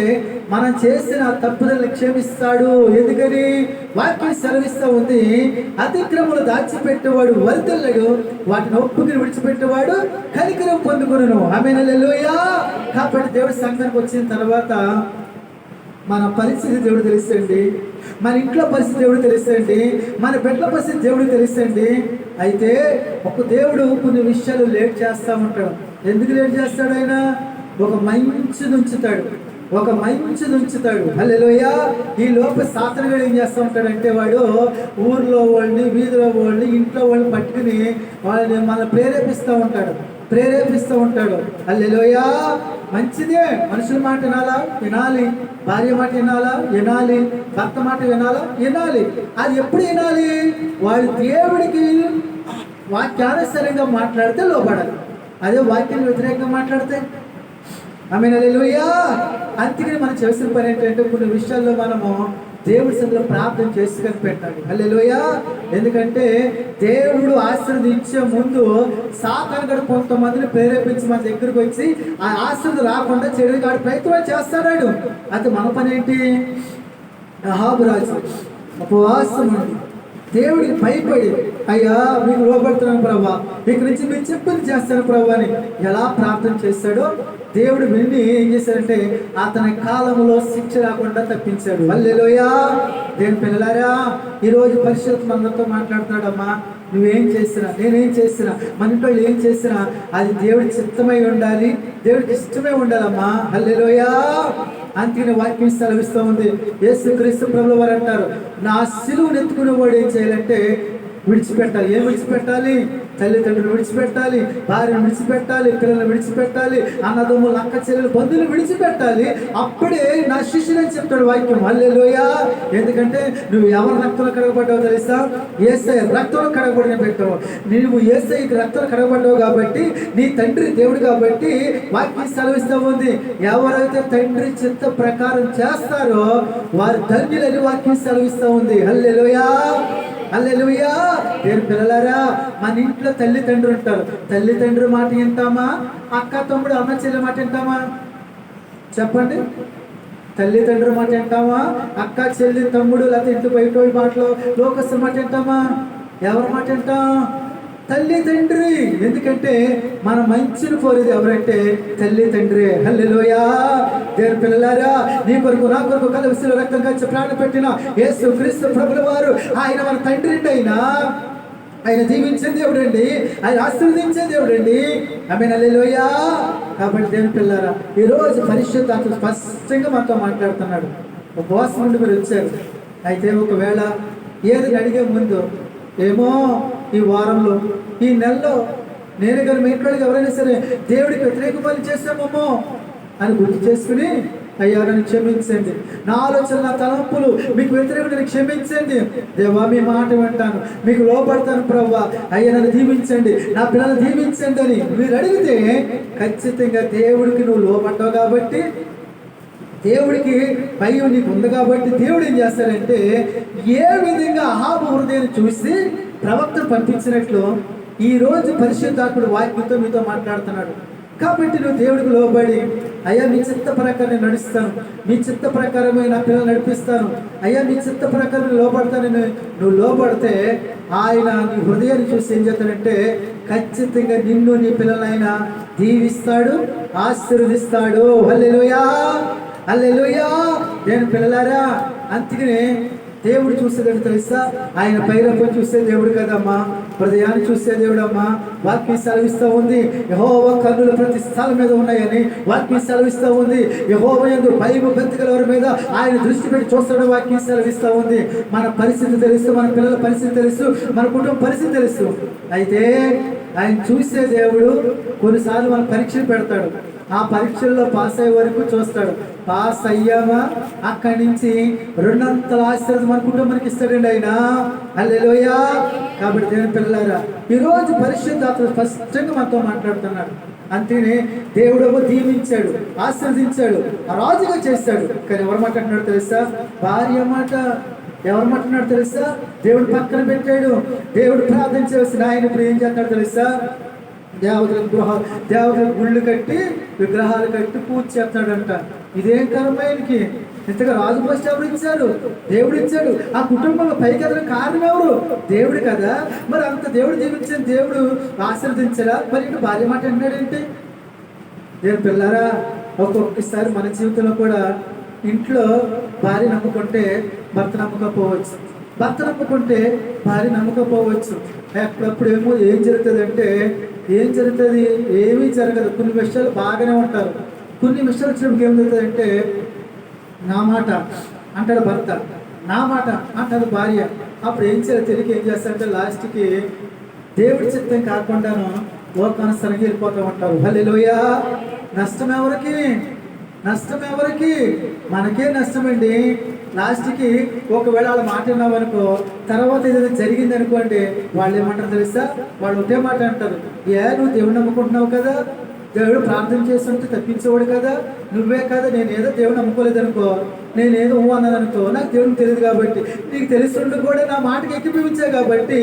మనం చేసిన తప్పుదలను క్షమిస్తాడు. ఎందుకని? వాక్యం సెలవిస్తూ ఉంది, అతిక్రమలు దాచిపెట్టేవాడు వర్ధిల్లడు, వాటిని ఒప్పుకుని విడిచిపెట్టేవాడు కనికరం పొందుకును. ఆమేన్, హల్లెలూయా. కాబట్టి దేవుడి సంఘానికి వచ్చిన తర్వాత మన పరిస్థితి దేవుడు తెలుసండి, మన ఇంట్లో పరిస్థితి దేవుడు తెలుసండి, మన బిడ్డల పరిస్థితి దేవుడు తెలుసండి. అయితే ఒక దేవుడు కొన్ని విషయాలు లేట్ చేస్తూ ఉంటాడు. ఎందుకు లేట్ చేస్తాడు? ఆయన ఒక మంచిది ఉంచుతాడు, ఒక మంచిది ఉంచుతాడు. హల్లెలూయా. ఈ లోప సాతానుడు ఏం చేస్తూ ఉంటాడంటే వాడు ఊర్లో వాళ్ళని, వీధిలో వాళ్ళని, ఇంట్లో వాళ్ళని పట్టుకుని వాళ్ళని మనల్ని ప్రేరేపిస్తూ ఉంటాడు. హల్లెలూయా. మంచిదే, మనుషుల మాట వినాలా? వినాలి. భార్య మాట వినాలి. భర్త మాట వినాలి. అది ఎప్పుడు వినాలి? వాడు దేవుడికి వాక్యానుసారంగా మాట్లాడితే లోబడాలి. అదే వాక్యానికి వ్యతిరేకంగా మాట్లాడితే ఆమేన్, హల్లెలూయా. అందుకని మనం చేసిన పని ఏంటంటే కొన్ని విషయాల్లో మనము దేవుడి సన్నిధిలో ప్రార్థన చేసుకొని పెట్టాలి. హల్లెలూయా. ఎందుకంటే దేవుడు ఆశీర్వదించే ముందు సాతాను కూడా కొంతమందిని ప్రేరేపించి మన దగ్గరకు వచ్చి ఆ ఆశీర్వాదం రాకుండా చెడు కాడి ప్రయత్నం చేస్తాడు. అది మన పని ఏంటి? అహాబు రాజు ఉపవాసం ఉంది, దేవుడికి భయపడి అయ్యా మీకు లోబడుతున్నాను ప్రభా, ఇక్కడి నుంచి మీరు చెప్పింది చేస్తాను ప్రభా అని ఎలా ప్రార్థన చేస్తాడో దేవుడు విని ఏం చేశాడంటే అతని కాలంలో శిక్ష రాకుండా తప్పించాడు. హల్లెలూయా. దేవుని పిల్లలారా, ఈరోజు పరిశుద్ధ మనతో మాట్లాడుతున్నాడమ్మా. నువ్వేం చేసినా, నేనేం చేసినా, మన ఇంట్లో ఏం చేసినా అది దేవుడి చిత్తమై ఉండాలి, దేవుడికి ఇష్టమై ఉండాలమ్మా. హల్లెలూయా. అందుకని వాక్యం సెలవిస్తూ ఉంది. యేసుక్రీస్తు ప్రభువు వారు అంటారు, నా సిలువను ఎత్తుకునే వాడు ఏం చేయాలంటే విడిచిపెట్టాలి. ఏం విడిచిపెట్టాలి? తల్లిదండ్రులు విడిచిపెట్టాలి, భార్యను విడిచిపెట్టాలి, పిల్లలను విడిచిపెట్టాలి, అన్నదమ్ములు, అక్క చెల్లెలు, బంధువులు విడిచిపెట్టాలి. అప్పుడే నా శిష్యులని చెప్తాడు వాక్యం. హల్లెలూయా. ఎందుకంటే నువ్వు ఎవరి రక్తంలో కడగబడ్డావు తెలుసా? యేసయ్య రక్తంలో కడగబడిన పెట్టావు. నువ్వు యేసయ్యకి రక్తంలో కడగబడ్డావు కాబట్టి, నీ తండ్రి దేవుడు కాబట్టి వాక్యం సెలవిస్తూ ఉంది. ఎవరైతే తండ్రి చిత్త ప్రకారం చేస్తారో వారు ధన్యులని వాక్యం సెలవిస్తూ ఉంది. హల్లెలూయా, హల్లెలూయా. దేవుని పిల్లలారా, మన ఇంట్లో తల్లిదండ్రులు ఉంటారు. తల్లిదండ్రుల మాట వింటామా? అక్క తమ్ముడు అన్న చెల్లి మాట వింటామా? చెప్పండి. తల్లిదండ్రుల మాట వింటామా? అక్క చెల్లి తమ్ముడు లేకపోతే ఇంటి బయట వాళ్ళ మాటలు లోకస్తుల మాట వింటామా? ఎవరి మాట వింటాం? తల్లి తండ్రి. ఎందుకంటే మన మంచిని కోరేది ఎవరంటే తల్లి తండ్రి. హల్లెలూయా. దేవుని పిల్లలారా, నీ కొరకు నా కొరకు కలవసిలో రక్తం ఖర్చు ప్రాణం పెట్టిన యేసుక్రీస్తు ప్రభువు వారు ఆయన మన తండ్రి అయినా ఆయన దీవించే దేవుడు అండి, ఆయన ఆశీర్వదించే దేవుడు అండి. ఆమేన్, హల్లెలూయా. కాబట్టి దేవుని పిల్లలారా, ఈరోజు పరిశుద్ధాత్మ స్పష్టంగా మనతో మాట్లాడుతున్నాడు. ఉపవాసం నుండి మీరు వచ్చారు. అయితే ఒకవేళ ఏది అడిగే ముందు ఏమో ఈ వారంలో, ఈ నెలలో నేను కానీ మీ ఇంట్లో ఎవరైనా సరే దేవుడికి వ్యతిరేక పనులు చేస్తామేమో అని గుర్తు చేసుకుని, అయ్యా నన్ను క్షమించండి, నా ఆలోచన, నా తలంపులు మీకు వ్యతిరేకంగా క్షమించండి దేవా, మీ మాట వింటాను, మీకు లోపడతాను ప్రభువా, అయ్యా నన్ను దీవించండి, నా పిల్లలు దీవించండి అని మీరు అడిగితే ఖచ్చితంగా దేవుడికి నువ్వు లోపడ్డావు కాబట్టి, దేవుడికి భయం నీకు ఉంది కాబట్టి దేవుడు ఏం చేస్తాడంటే ఏ విధంగా అహాబు హృదయాన్ని చూసి ప్రవక్తను పంపించినట్లు ఈరోజు పరిశుద్ధాత్ముడు వాక్యంతో మీతో మాట్లాడుతున్నాడు. కాబట్టి నువ్వు దేవుడికి లోబడి, అయ్యా మీ చిత్త ప్రకారం నేను నడుస్తాను, మీ చిత్త ప్రకారమే నా పిల్లలు నడిపిస్తాను, అయ్యా మీ చిత్త ప్రకారం లోబడతానని నువ్వు లోబడితే ఆయన నీ హృదయాన్ని చూసి ఏం చేస్తాడంటే ఖచ్చితంగా నిన్ను, నీ పిల్లలైనా దీవిస్తాడు, ఆశీర్వదిస్తాడు. హల్లెలూయా, హల్లెలూయా. నేను పిల్లలారా, అందుకనే దేవుడు చూసేదని తెలుసా? ఆయన పైరపై చూసే దేవుడు కదమ్మా, హృదయాన్ని చూసే దేవుడమ్మా. వాక్యం సెలవిస్తూ ఉంది, యెహోవా కన్నులు ప్రతి స్థలం మీద ఉన్నాయని వాక్యం సెలవిస్తూ ఉంది. యెహోవా యందు భయము భక్తి గలవారి మీద ఆయన దృష్టి పెట్టి చూస్తాడు వాక్యం సెలవిస్తూ ఉంది. మన పరిస్థితి తెలుసు, మన పిల్లల పరిస్థితి తెలుసు, మన కుటుంబ పరిస్థితి తెలుసు. అయితే ఆయన చూసే దేవుడు కొన్నిసార్లు మన పరీక్షలు పెడతాడు. ఆ పరీక్షల్లో పాస్ అయ్యే వరకు చూస్తాడు. పాస్ అయ్యామా అక్కడి నుంచి 200 ఆశీర్వాదం మన కుటుంబానికి ఇస్తాడండి ఆయన. హల్లెలూయా. కాబట్టి దేవుని పిల్లలారా, ఈరోజు పరిశుద్ధాత్మ స్పష్టంగా మనతో మాట్లాడుతున్నాడు. అంతేనే దేవుడు దీవించాడు, ఆశీర్వదించాడు, రాజుగా చేశాడు. కానీ ఎవరు మాట్లాడుతున్నాడు తెలుసా? భార్య మాట. ఎవరు మాట్లాడినాడు తెలుసా? దేవుడు పక్కన పెట్టాడు. దేవుడు ప్రార్థన చేసిన ఆయన ఇప్పుడు ఏం చేస్తాడు తెలుసా? దేవతల గుళ్ళు కట్టి విగ్రహాలు కట్టి పూజ చేస్తాడంట. ఇదేం కర్మాయనికి? ఇంతగా రాజు పోస్ట్ ఎవరు ఇచ్చారు? దేవుడు ఇచ్చాడు. ఆ కుటుంబంలో పైకి ఎదగడం కారణం ఎవరు? దేవుడు కదా. మరి అంత దేవుడు జీవించిన దేవుడు ఆశీర్వదించారా? మరి ఇటు భార్య మాట అన్నాడేంటి? దేవుని పిల్లారా, ఒక్కొక్కసారి మన జీవితంలో కూడా ఇంట్లో భార్య నమ్ముకుంటే భర్త నమ్మకపోవచ్చు, భర్త నమ్ముకుంటే భార్య నమ్మకపోవచ్చు. అప్పుడప్పుడు ఏం జరుగుతుంది? ఏమీ జరగదు. కొన్ని విషయాలు బాగానే ఉంటారు. కొన్ని విషయాలు వచ్చినప్పుడు ఏం జరుగుతుందంటే, నా మాట అంటాడు భర్త, నా మాట అంటాడు భార్య. అప్పుడు ఏం చేయాలి తెలియక ఏం చేస్తారంటే లాస్ట్కి దేవుడి చిత్తం కాకుండాను లోకానుసారంగా వెళ్ళిపోతూ ఉంటారు. హల్లెలూయా. నష్టం ఎవరికి? మనకే నష్టమండి. లాస్ట్కి ఒకవేళ వాళ్ళ మాట విన్నామనుకో, తర్వాత ఏదైనా జరిగింది అనుకోండి, వాళ్ళు ఏమంటారు తెలుసా? వాళ్ళు ఒకే మాట అంటారు, నువ్వు దేవుడు నమ్ముకుంటున్నావు కదా, దేవుడు ప్రార్థన చేస్తుంటే తప్పించేవాడు కదా, నువ్వే కదా. నేనేదో దేవుడు నమ్ముకోలేదు అనుకో, నేనేదో అన్నాను అనుకో, నాకు దేవుడికి తెలియదు కాబట్టి, నీకు తెలుస్తుండే కూడా నా మాటకి ఎక్కిపించావు కాబట్టి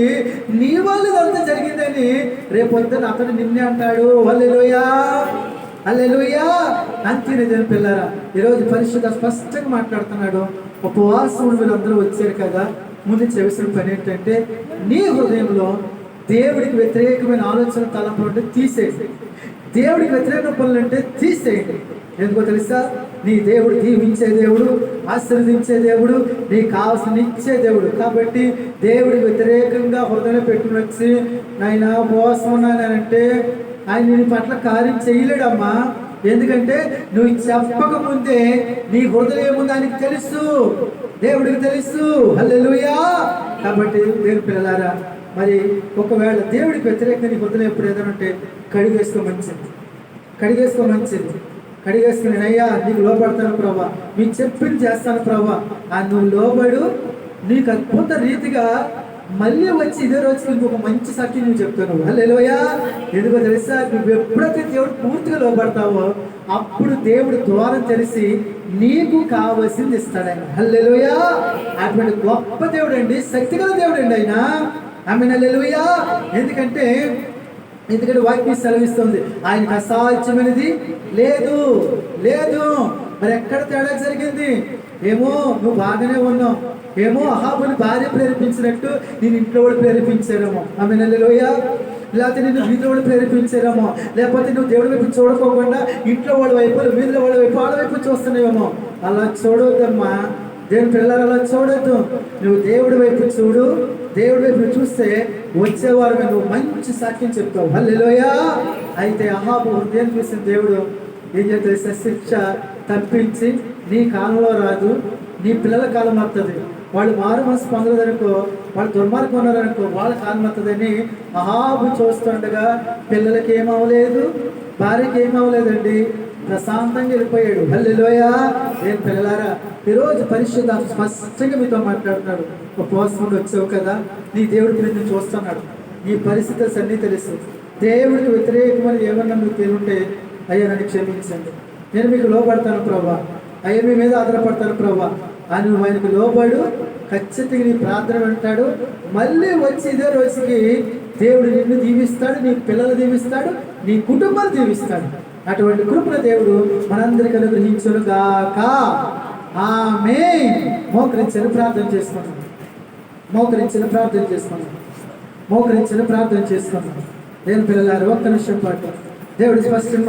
నీ వాళ్ళు ఇదంతా జరిగిందని రేపొద్దున అతడు నిన్నే అంటాడు. హల్లెలూయా. హల్లెలూయా. అంతేనే దేవుని పిల్లారా, ఈరోజు పరిశుద్ధ స్పష్టంగా మాట్లాడుతున్నాడు. ఉపవాసములు మీరు అందరూ వచ్చారు కదా, ముందు చేసిన పని ఏంటంటే, నీ హృదయంలో దేవుడికి వ్యతిరేకమైన ఆలోచన తలంపులు ఉంటే తీసేయండి. దేవుడికి వ్యతిరేక పనులు అంటే తీసేయండి. ఎందుకో తెలుసా? నీ దేవుడు దీవించే దేవుడు, ఆశీర్వదించే దేవుడు, నీకు కావాల్సిన ఇచ్చే దేవుడు. కాబట్టి దేవుడికి వ్యతిరేకంగా హృదయంలో పెట్టుకుని వచ్చి నాయన ఉపవాసం ఉన్నానంటే ఆయన నీ పట్ల కార్యం చేయలేడమ్మా. ఎందుకంటే నువ్వు చెప్పకముందే నీ హృదయం ఏముంది ఆయనకి తెలుసు, దేవుడికి తెలుసు. హల్లెలూయా. కాబట్టి దేవుని పిల్లలారా, మరి ఒకవేళ దేవుడికి వ్యతిరేకంగా నీ హృదయం ఎప్పుడు ఏదైనా ఉంటే కడిగేసుకో మంచిది. కడిగేసుకుని, అయ్యా నీకు లోపడతాను ప్రభా, మీకు చెప్పింది చేస్తాను ప్రభా, నువ్వు లోబడు. నీకు అద్భుత రీతిగా మళ్ళీ వచ్చి ఇదే రోజుకి ఇంకొక మంచి సాక్షి నువ్వు చెప్తాను. హల్లెలూయా. ఎందుకో తెలుసా? నువ్వు ఎప్పుడైతే దేవుడు పూర్తిగా లోపడతావో అప్పుడు దేవుడు ద్వారం తెలిసి నీకు కావలసింది ఇస్తాడు ఆయన. హల్లెలూయా. అటువంటి గొప్ప దేవుడు అండి, శక్తిగల దేవుడు అండి ఆయన. ఆమేన్. హల్లెలూయా. ఎందుకంటే వాక్యం సెలవిస్తుంది, ఆయనకు అసాధ్యమైనది లేదు. మరి ఎక్కడ తేడా జరిగింది? ఏమో నువ్వు బాగానే ఉన్నావు, ఏమో అహాబుని భార్య ప్రేరేపించినట్టు నేను ఇంట్లో వాళ్ళు ప్రేరేపించారేమో. ఆమేన్. హల్లెలూయా. లేకపోతే నిన్ను వీధిలో వాళ్ళు ప్రేరేపించారేమో, లేకపోతే నువ్వు దేవుడి వైపు చూడకోకుండా ఇంట్లో వాళ్ళ వైపు, వీధిలో వాళ్ళ వైపు, వాళ్ళ వైపు చూస్తున్నావేమో. అలా చూడవద్దమ్మా. దేవుని పిల్లలు అలా చూడొద్దు. నువ్వు దేవుడి వైపు చూడు. దేవుడి వైపు చూస్తే వచ్చేవారు నువ్వు మంచి సాక్ష్యం చెప్తావు. హల్లెలూయా. అయితే అహాబు హృదయం చూసిన దేవుడు ఏం చేస్తే శిక్ష తప్పించి నీ కాలంలో రాదు, నీ పిల్లల కాలం వస్తుంది. వాళ్ళు మారు మనసు పొందలేదనుకో, వాళ్ళు దుర్మార్గం ఉన్నారనుకో, వాళ్ళ కాలం వస్తుందని అహాబు చూస్తుండగా పిల్లలకి ఏమవలేదు, భార్యకి ఏమవలేదండి, ప్రశాంతంగా వెళ్ళిపోయాడు. హల్లెలూయా. ఏం పిల్లలారా, ఈరోజు పరిశుద్ధ స్పష్టంగా మీతో మాట్లాడుతున్నాడు. ఉపవాసం వచ్చావు కదా, నీ దేవుడి గురించి చూస్తున్నాడు. నీ పరిస్థితులు అన్నీ తెలుసు. దేవుడికి వ్యతిరేకమైన ఏమన్నా మీకు తెలుంటే, అయ్యా నన్ను క్షమించండి, నేను మీకు లోపడతాను ప్రభా, అయ్యా మీ మీద ఆధారపడతాను ప్రభా అని నువ్వు ఆయనకు లోబడు. ఖచ్చితంగా నీ ప్రార్థన వింటాడు. మళ్ళీ వచ్చి ఇదే రోజుకి దేవుడు నిన్ను దీవిస్తాడు, నీ పిల్లలు దీవిస్తాడు, నీ కుటుంబాన్ని దీవిస్తాడు. అటువంటి కృపణ దేవుడు మనందరికీ అనుగ్రహించును గాక. ఆమేన్. మోకరించిన ప్రార్థన చేసుకున్నాం. దేవుని పిల్లలారు ఒక్క నిమిషం పాటు దేవుడు స్పష్టంగా